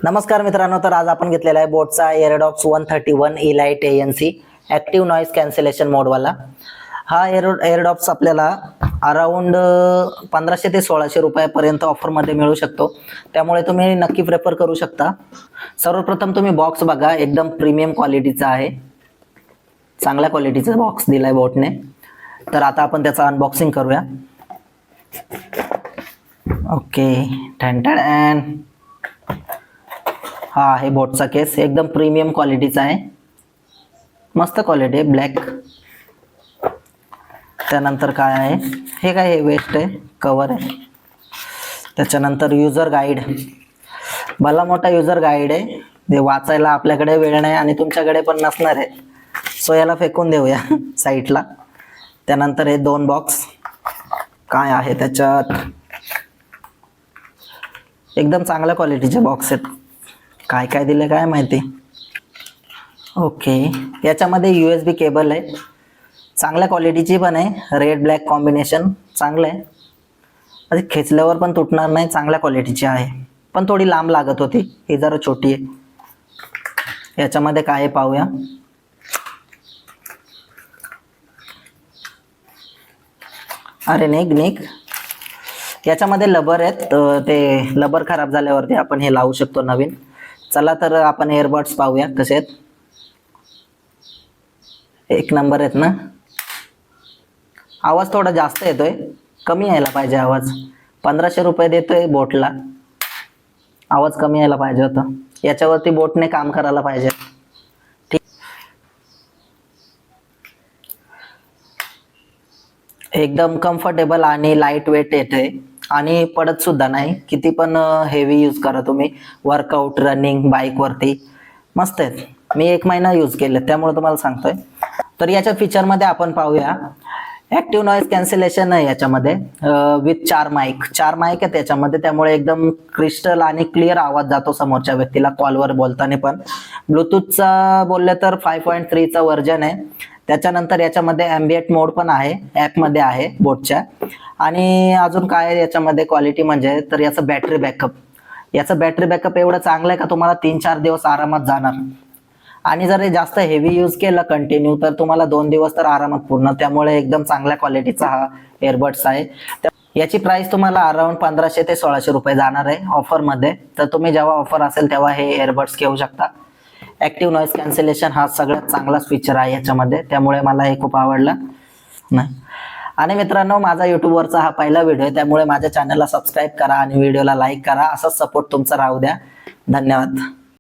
नमस्कार मित्रांनो, तर आज आपण घेतलेला आहे बोटचा Airdopes 131 elite ANC active noise cancellation मोडवाला. हा एअरडॉप्स आपल्याला अराउंड 1500 ते 1600 रुपयापर्यंत ऑफरमध्ये मिळू शकतो, त्यामुळे तुम्ही नक्की प्रेफर करू शकता. सर्वप्रथम तुम्ही बॉक्स बघा, एकदम प्रीमियम क्वालिटीचा आहे, चांगल्या क्वालिटीचा बॉक्स दिलाय बोटने. तर आता आपण त्याचं अनबॉक्सिंग करूया. ओके, ठणठण. हा आहे बोटचा केस, एकदम प्रीमियम क्वालिटीचा आहे, मस्त क्वालिटी आहे, ब्लॅक. त्यानंतर काय आहे, हे काय आहे, वेस्ट आहे, कवर आहे. त्याच्यानंतर युजर गाईड, भला मोठा युजर गाईड आहे, ते वाचायला आपल्याकडे वेळ नाही आणि तुमच्याकडे पण नसणार आहे, सो याला फेकून देऊया साईडला. त्यानंतर हे 2 बॉक्स काय आहे त्याच्यात, एकदम चांगल्या क्वालिटीचे बॉक्स आहेत. काय काय दिले काय माहिती. ओके, याच्यामध्ये USB केबल आहे, चांगल्या क्वालिटीची पण आहे, रेड ब्लॅक कॉम्बिनेशन चांगलं आहे, म्हणजे खेचल्यावर पण तुटणार नाही, चांगल्या क्वालिटीची आहे. पण थोडी लांब लागत होती, ही जरा छोटी आहे. याच्यामध्ये काय आहे पाहूया. अरे निघ. याच्यामध्ये लबर आहेत, ते लबर खराब झाल्यावरती आपण हे लावू शकतो नवीन. चला तर आपण एअरबड्स पाहूया कसे आहेत. एक नंबर आहेत ना. आवाज थोडा जास्त येतोय, कमी यायला पाहिजे आवाज. 1500 रुपये देतोय बोटला, आवाज कमी यायला पाहिजे होता. याच्यावरती बोटने काम करायला पाहिजे. ठीक, एकदम कम्फर्टेबल आणि लाईट वेट येते आणि पडत सुद्धा नाही. किती पण हेवी यूज करा तुम्ही, वर्कआउट, रनिंग, बाईकवरती मस्त आहेत. मी 1 महिना यूज केले, त्यामुळे तुम्हाला सांगतोय. तर याच्या फीचरमध्ये आपण पाहूया. ॲक्टिव्ह नॉईज कॅन्सलेशन आहे याच्यामध्ये, विथ 4 माईक आहे त्याच्यामध्ये, त्यामुळे एकदम क्रिस्टल आणि क्लिअर आवाज जातो समोरच्या व्यक्तीला कॉलवर बोलताना पण. ब्लूटूथचा बोलले तर 5.3चा व्हर्जन आहे. त्याच्यानंतर याच्यामध्ये ॲम्बिएंट मोड पण आहे, ॲपमध्ये आहे बोटच्या. आणि अजून काय याच्यामध्ये क्वालिटी म्हणजे, तर याचं बॅटरी बॅकअप एवढं चांगलं आहे का तुम्हाला 3-4 दिवस आरामात जाणार. आणि जर हे जास्त हेवी यूज केलं कंटिन्यू तर तुम्हाला 2 दिवस तर आरामात पूर्ण. त्यामुळे एकदम चांगल्या क्वालिटीचा हा एअरबड्स आहे. याची प्राइस तुम्हाला अराउंड 1500 ते 1600 रुपये जाणार आहे ऑफरमध्ये. तर तुम्ही जेव्हा ऑफर असेल तेव्हा हे एअरबड्स घेऊ शकता. ॲक्टिव्ह नॉईज कॅन्सलेशन हा सगळ्यात चांगलाच फीचर आहे याच्यामध्ये, त्यामुळे मला हे खूप आवडलं नाही. आणि मित्रांनो, माझा यूट्यूबवरचा हा पहिला व्हिडिओ आहे, त्यामुळे माझ्या चॅनलला सबस्क्राईब करा आणि व्हिडिओला लाईक करा. असाच सपोर्ट तुमचा राहू द्या. धन्यवाद.